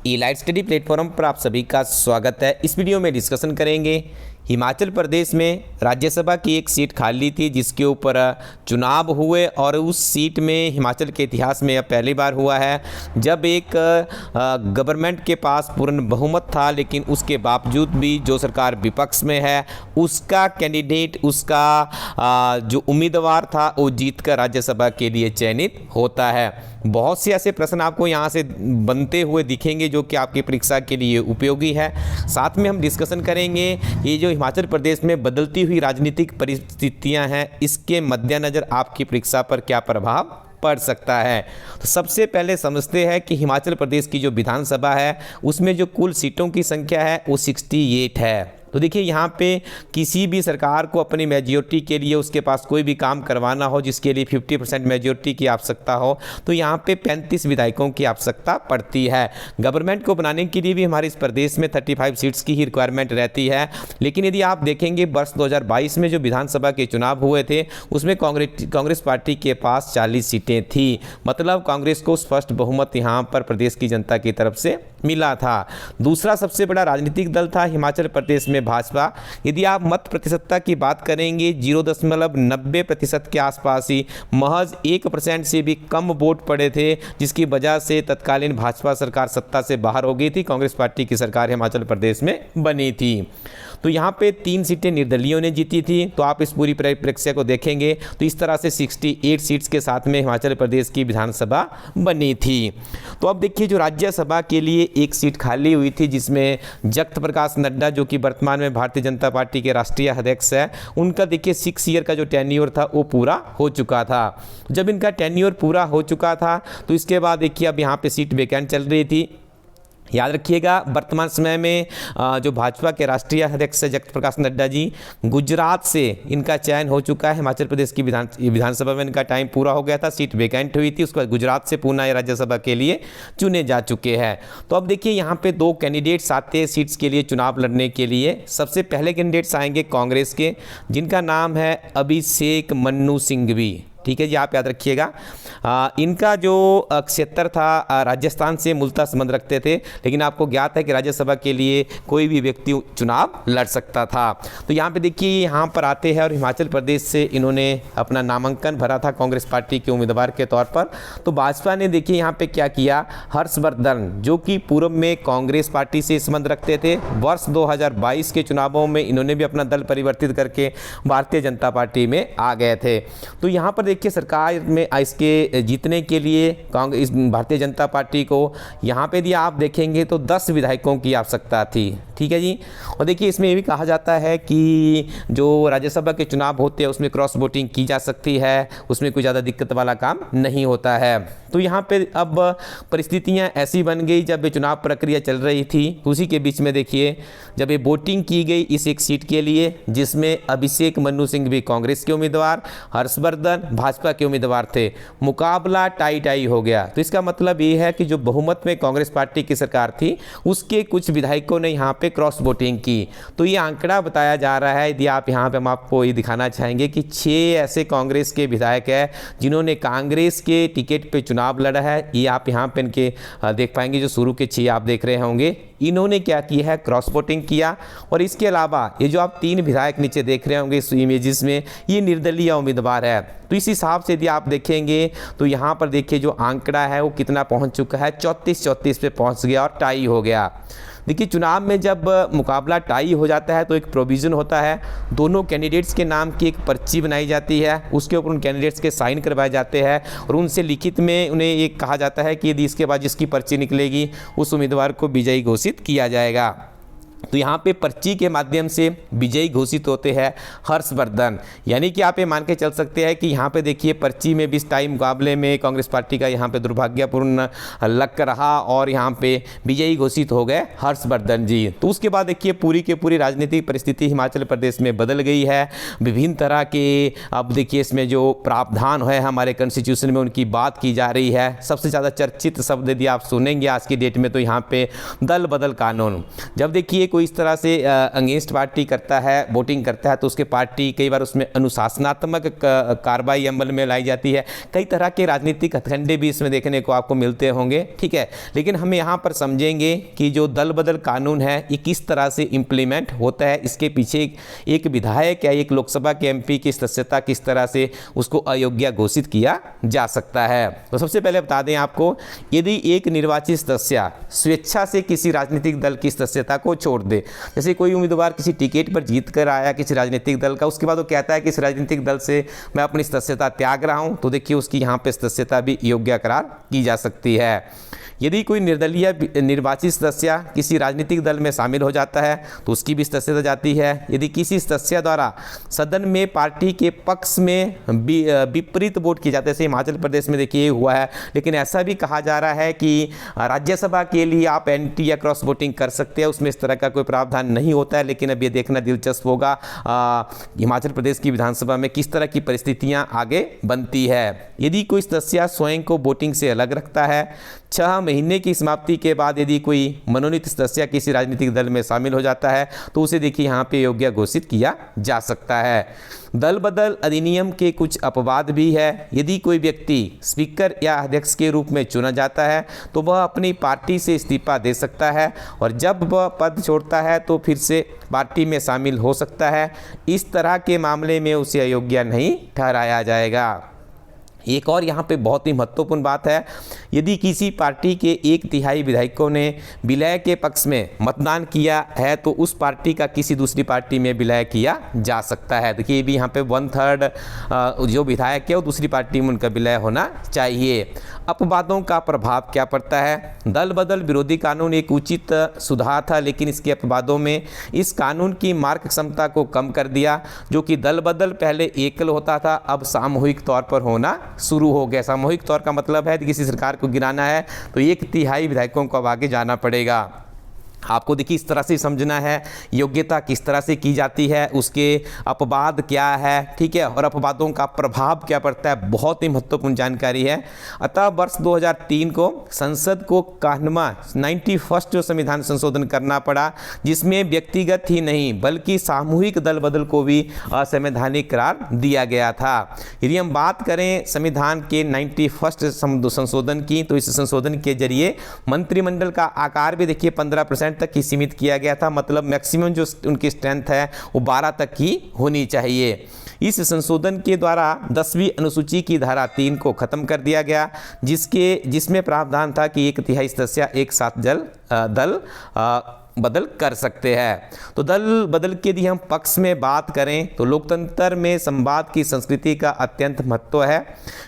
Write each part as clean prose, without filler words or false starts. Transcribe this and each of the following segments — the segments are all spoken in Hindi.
ई-लाइट स्टडी प्लेटफॉर्म पर आप सभी का स्वागत है। इस वीडियो में डिस्कशन करेंगे हिमाचल प्रदेश में राज्यसभा की एक सीट खाली थी जिसके ऊपर चुनाव हुए और उस सीट में हिमाचल के इतिहास में यह पहली बार हुआ है जब एक गवर्नमेंट के पास पूर्ण बहुमत था, लेकिन उसके बावजूद भी जो सरकार विपक्ष में है उसका कैंडिडेट, उसका जो उम्मीदवार था वो जीतकर राज्यसभा के लिए चयनित होता है। बहुत से ऐसे प्रश्न आपको यहाँ से बनते हुए दिखेंगे जो कि आपकी परीक्षा के लिए उपयोगी है। साथ में हम डिस्कशन करेंगे ये जो हिमाचल प्रदेश में बदलती हुई राजनीतिक परिस्थितियां हैं, इसके मद्देनज़र आपकी परीक्षा पर क्या प्रभाव पड़ सकता है। तो सबसे पहले समझते हैं कि हिमाचल प्रदेश की जो विधानसभा है उसमें जो कुल सीटों की संख्या है वो 68 है। तो देखिए यहाँ पे किसी भी सरकार को अपनी मेजॉरिटी के लिए उसके पास कोई भी काम करवाना हो जिसके लिए 50% मेजॉरिटी की आवश्यकता हो तो यहाँ पे 35 विधायकों की आवश्यकता पड़ती है। गवर्नमेंट को बनाने के लिए भी हमारे इस प्रदेश में 35 सीट्स की ही रिक्वायरमेंट रहती है। लेकिन यदि आप देखेंगे वर्ष 2022 में जो विधानसभा के चुनाव हुए थे उसमें कांग्रेस पार्टी के पास 40 सीटें थी। मतलब कांग्रेस को स्पष्ट बहुमत यहाँ पर प्रदेश की जनता की तरफ से मिला था। दूसरा सबसे बड़ा राजनीतिक दल था हिमाचल प्रदेश में भाजपा। यदि आप मत प्रतिशतता की बात करेंगे 0.90% के आसपास ही, महज 1% से भी कम वोट पड़े थे, जिसकी वजह से तत्कालीन भाजपा सरकार सत्ता से बाहर हो गई थी। कांग्रेस पार्टी की सरकार हिमाचल प्रदेश में बनी थी। तो यहाँ पे 3 सीटें निर्दलीयों ने जीती थी। तो आप इस पूरी परिप्रेक्ष्य को देखेंगे तो इस तरह से 68 सीट्स के साथ में हिमाचल प्रदेश की विधानसभा बनी थी। तो अब देखिए जो राज्यसभा के लिए एक सीट खाली हुई थी जिसमें जगत प्रकाश नड्डा जो कि वर्तमान में भारतीय जनता पार्टी के राष्ट्रीय अध्यक्ष है, उनका देखिए 6 ईयर का जो टेन्योर था वो पूरा हो चुका था। जब इनका टेन्योर पूरा हो चुका था तो इसके बाद देखिए अब यहाँ पे सीट वैकेंट चल रही थी। याद रखिएगा वर्तमान समय में जो भाजपा के राष्ट्रीय अध्यक्ष जगत प्रकाश नड्डा जी, गुजरात से इनका चयन हो चुका है। हिमाचल प्रदेश की विधानसभा में इनका टाइम पूरा हो गया था, सीट वैकेंट हुई थी, उसके बाद गुजरात से पुनः राज्यसभा के लिए चुने जा चुके हैं। तो अब देखिए यहाँ पे 2 कैंडिडेट्स आते हैं सीट्स के लिए चुनाव लड़ने के लिए। सबसे पहले कैंडिडेट्स आएंगे कांग्रेस के, जिनका नाम है अभिषेक मन्नू सिंघवी। ठीक है जी, आप याद रखिएगा। इनका जो क्षेत्र था राजस्थान से मूलतः संबंध रखते थे, लेकिन आपको ज्ञात है कि राज्यसभा के लिए कोई भी व्यक्ति चुनाव लड़ सकता था। तो यहाँ पे देखिए यहाँ पर आते हैं और हिमाचल प्रदेश से इन्होंने अपना नामांकन भरा था कांग्रेस पार्टी के उम्मीदवार के तौर पर। तो भाजपा ने देखिए यहाँ पे क्या किया, हर्षवर्धन जो कि पूर्व में कांग्रेस पार्टी से संबंध रखते थे, वर्ष 2022 के चुनावों में इन्होंने भी अपना दल परिवर्तित करके भारतीय जनता पार्टी में आ गए थे। तो यहाँ पर देखिए सरकार में इसके जीतने के लिए कांग्रेस भारतीय जनता पार्टी को यहाँ पे भी आप देखेंगे तो 10 विधायकों की आवश्यकता थी। ठीक है जी। और देखिए इसमें ये भी कहा जाता है कि जो राज्यसभा के चुनाव होते हैं उसमें क्रॉस वोटिंग की जा सकती है, उसमें कोई ज़्यादा दिक्कत वाला काम नहीं होता है। तो यहाँ पे अब परिस्थितियाँ ऐसी बन गई, जब ये चुनाव प्रक्रिया चल रही थी उसी के बीच में देखिए जब ये वोटिंग की गई इस एक सीट के लिए जिसमें अभिषेक मन्नू सिंघवी कांग्रेस के उम्मीदवार, हर्षवर्धन भाजपा के उम्मीदवार थे, मुकाबला टाई हो गया। तो इसका मतलब ये है कि जो बहुमत में कांग्रेस पार्टी की सरकार थी उसके कुछ विधायकों ने यहाँ पे क्रॉस वोटिंग की। तो ये आंकड़ा बताया जा रहा है, यदि आप यहाँ पे हम आपको ये दिखाना चाहेंगे कि 6 ऐसे कांग्रेस के विधायक हैं जिन्होंने कांग्रेस के टिकट पे चुनाव लड़ा है। ये आप यहाँ पे इनके देख पाएंगे, जो शुरू के 6 आप देख रहे होंगे, इन्होंने क्या किया है, क्रॉस वोटिंग किया। और इसके अलावा ये जो आप 3 विधायक नीचे देख रहे होंगे इस इमेजेस में, ये निर्दलीय उम्मीदवार है। तो इस हिसाब से यदि आप देखेंगे तो यहाँ पर देखिए जो आंकड़ा है वो कितना पहुँच चुका है, 34 पे पहुँच गया और टाई हो गया। देखिए चुनाव में जब मुकाबला टाई हो जाता है तो एक प्रोविज़न होता है, दोनों कैंडिडेट्स के नाम की एक पर्ची बनाई जाती है, उसके ऊपर उन कैंडिडेट्स के साइन करवाए जाते हैं और उनसे लिखित में उन्हें ये कहा जाता है कि यदि इसके बाद जिसकी पर्ची निकलेगी उस उम्मीदवार को विजयी घोषित किया जाएगा। तो यहाँ पे पर्ची के माध्यम से विजयी घोषित होते हैं हर्षवर्धन। यानी कि आप ये मान के चल सकते हैं कि यहाँ पे देखिए पर्ची में भी इस टाइम मुकाबले में कांग्रेस पार्टी का यहाँ पे दुर्भाग्यपूर्ण लक रहा और यहाँ पे विजयी घोषित हो गए हर्षवर्धन जी। तो उसके बाद देखिए पूरी की पूरी राजनीतिक परिस्थिति हिमाचल प्रदेश में बदल गई है। विभिन्न तरह के अब देखिए इसमें जो प्रावधान है हमारे कॉन्स्टिट्यूशन में उनकी बात की जा रही है। सबसे ज़्यादा चर्चित शब्द यदि आप सुनेंगे आज की डेट में तो यहाँ पे दल बदल कानून। जब देखिए कोई इस तरह से अगेंस्ट पार्टी करता है, वोटिंग करता है, तो उसके पार्टी कई बार उसमें अनुशासनात्मक कार्रवाई अमल में लाई जाती है। कई तरह के राजनीतिक हथकंडे भी इसमें देखने को आपको मिलते होंगे, ठीक है। लेकिन हम यहाँ पर समझेंगे कि जो दल बदल कानून है ये किस तरह से इम्प्लीमेंट होता है, इसके पीछे एक विधायक या एक लोकसभा के एमपी की सदस्यता किस तरह से उसको अयोग्य घोषित किया जा सकता है। तो सबसे पहले बता दें आपको, यदि एक निर्वाचित सदस्य स्वेच्छा से किसी राजनीतिक दल की सदस्यता को छोड़ दे, जैसे कोई उम्मीदवार किसी टिकट पर जीत कर आया किसी राजनीतिक दल का, उसके बाद वो कहता है कि इस राजनीतिक दल से मैं अपनी सदस्यता त्याग रहा हूं, तो देखिए उसकी यहाँ पे सदस्यता भी योग्य करार की जा सकती है। यदि कोई निर्दलीय निर्वाचित सदस्य किसी राजनीतिक दल में शामिल हो जाता है तो उसकी भी सदस्यता जाती है। यदि किसी सदस्य द्वारा सदन में पार्टी के पक्ष में विपरीत वोट किए जाते हैं, जैसे हिमाचल प्रदेश में देखिए हुआ है, लेकिन ऐसा भी कहा जा रहा है कि राज्यसभा के लिए आप एंटी या क्रॉस वोटिंग कर सकते हैं, उसमें इस तरह का कोई प्रावधान नहीं होता है। लेकिन अब ये देखना दिलचस्प होगा हिमाचल प्रदेश की विधानसभा में किस तरह की परिस्थितियाँ आगे बनती है। यदि कोई सदस्य स्वयं को वोटिंग से अलग रखता है, 6 महीने की समाप्ति के बाद यदि कोई मनोनीत सदस्य किसी राजनीतिक दल में शामिल हो जाता है तो उसे देखिए यहाँ पे योग्य घोषित किया जा सकता है। दल बदल अधिनियम के कुछ अपवाद भी है। यदि कोई व्यक्ति स्पीकर या अध्यक्ष के रूप में चुना जाता है तो वह अपनी पार्टी से इस्तीफा दे सकता है और जब वह पद छोड़ता है तो फिर से पार्टी में शामिल हो सकता है। इस तरह के मामले में उसे अयोग्य नहीं ठहराया जाएगा। एक और यहाँ पे बहुत ही महत्वपूर्ण बात है, यदि किसी पार्टी के 1/3 विधायकों ने विलय के पक्ष में मतदान किया है तो उस पार्टी का किसी दूसरी पार्टी में विलय किया जा सकता है। देखिए ये भी यहाँ पे 1/3 जो विधायक है वो दूसरी पार्टी में उनका विलय होना चाहिए। अपवादों का प्रभाव क्या पड़ता है? दल बदल विरोधी कानून एक उचित सुधार था, लेकिन इसके अपवादों में इस कानून की मार्क क्षमता को कम कर दिया। जो कि दल बदल पहले एकल होता था, अब सामूहिक तौर पर होना शुरू हो गया। सामूहिक तौर का मतलब है कि किसी सरकार को गिराना है तो 1/3 विधायकों को अब आगे जाना पड़ेगा। आपको देखिए इस तरह से समझना है योग्यता किस तरह से की जाती है, उसके अपवाद क्या है, ठीक है, और अपवादों का प्रभाव क्या पड़ता है, बहुत ही महत्वपूर्ण जानकारी है। अतः वर्ष 2003 को संसद को 91 जो संविधान संशोधन करना पड़ा, जिसमें व्यक्तिगत ही नहीं बल्कि सामूहिक दल बदल को भी असंवैधानिक करार दिया गया था। यदि हम बात करें संविधान के 91 संशोधन की, तो इस संशोधन के जरिए मंत्रिमंडल का आकार भी देखिए 15% तक ही सीमित किया गया था। मतलब मैक्सिमम जो उनकी स्ट्रेंथ है वो 12 तक ही होनी चाहिए। इस संशोधन के द्वारा 10वीं अनुसूची की धारा 3 को खत्म कर दिया गया, जिसमें प्रावधान था कि 1/3 सदस्य एक साथ दल बदल कर सकते हैं। तो दल बदल के यदि हम पक्ष में बात करें तो लोकतंत्र में संवाद की संस्कृति का अत्यंत महत्व है,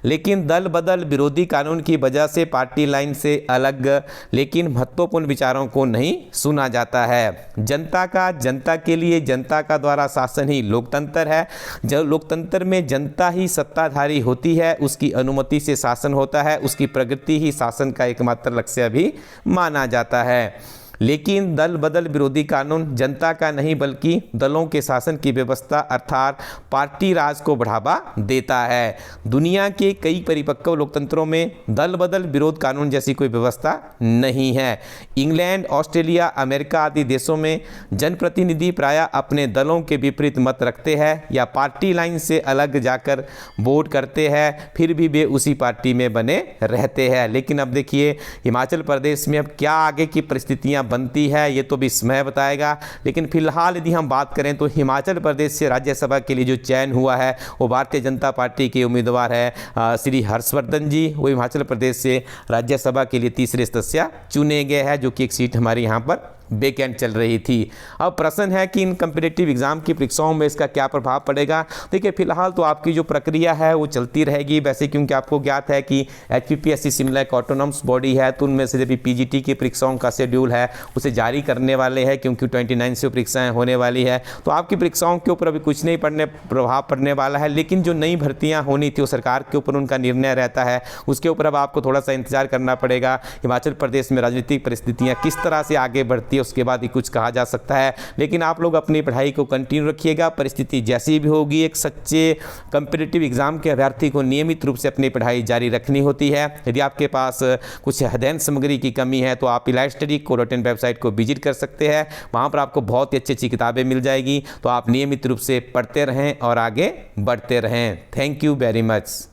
लेकिन दल बदल विरोधी कानून की वजह से पार्टी लाइन से अलग लेकिन महत्वपूर्ण विचारों को नहीं सुना जाता है। जनता के लिए जनता का द्वारा शासन ही लोकतंत्र है। जब लोकतंत्र में जनता ही सत्ताधारी होती है, उसकी अनुमति से शासन होता है, उसकी प्रगति ही शासन का एकमात्र लक्ष्य भी माना जाता है। लेकिन दल बदल विरोधी कानून जनता का नहीं बल्कि दलों के शासन की व्यवस्था अर्थात पार्टी राज को बढ़ावा देता है। दुनिया के कई परिपक्व लोकतंत्रों में दल बदल विरोध कानून जैसी कोई व्यवस्था नहीं है। इंग्लैंड, ऑस्ट्रेलिया, अमेरिका आदि देशों में जनप्रतिनिधि प्रायः अपने दलों के विपरीत मत रखते हैं या पार्टी लाइन से अलग जाकर वोट करते हैं, फिर भी वे उसी पार्टी में बने रहते हैं। लेकिन अब देखिए हिमाचल प्रदेश में अब क्या आगे की परिस्थितियाँ बनती है ये तो भी समय बताएगा। लेकिन फिलहाल यदि हम बात करें तो हिमाचल प्रदेश से राज्यसभा के लिए जो चयन हुआ है वो भारतीय जनता पार्टी के उम्मीदवार है श्री हर्षवर्धन जी। वो हिमाचल प्रदेश से राज्यसभा के लिए तीसरे सदस्य चुने गए हैं, जो कि एक सीट हमारी यहाँ पर वैकेंट चल रही थी। अब प्रश्न है कि इन कम्पिटिटिव एग्जाम की परीक्षाओं में इसका क्या प्रभाव पड़ेगा। देखिए फिलहाल तो आपकी जो प्रक्रिया है वो चलती रहेगी वैसे, क्योंकि आपको ज्ञात है कि HPPSC शिमला एक ऑटोनॉमस बॉडी है, तो उनमें से जब PGT की परीक्षाओं का शेड्यूल है उसे जारी करने वाले हैं, क्योंकि 29 से परीक्षाएँ होने वाली है। तो आपकी परीक्षाओं के ऊपर अभी कुछ नहीं प्रभाव पड़ने वाला है, लेकिन जो नई भर्तियाँ होनी थी वो सरकार के ऊपर उनका निर्णय रहता है, उसके ऊपर अब आपको थोड़ा सा इंतजार करना पड़ेगा। हिमाचल प्रदेश में राजनीतिक परिस्थितियाँ किस तरह से आगे बढ़ती है उसके बाद ही कुछ कहा जा सकता है। लेकिन आप लोग अपनी पढ़ाई को कंटिन्यू रखिएगा, परिस्थिति जैसी भी होगी एक सच्चे कंपिटिटिव एग्जाम के अभ्यर्थी को नियमित रूप से अपनी पढ़ाई जारी रखनी होती है। यदि आपके पास कुछ अध्ययन सामग्री की कमी है तो आप इलाइट स्टडी को.in वेबसाइट को विजिट कर सकते हैं, वहाँ पर आपको बहुत ही अच्छी अच्छी किताबें मिल जाएगी। तो आप नियमित रूप से पढ़ते रहें और आगे बढ़ते रहें। Thank you very much.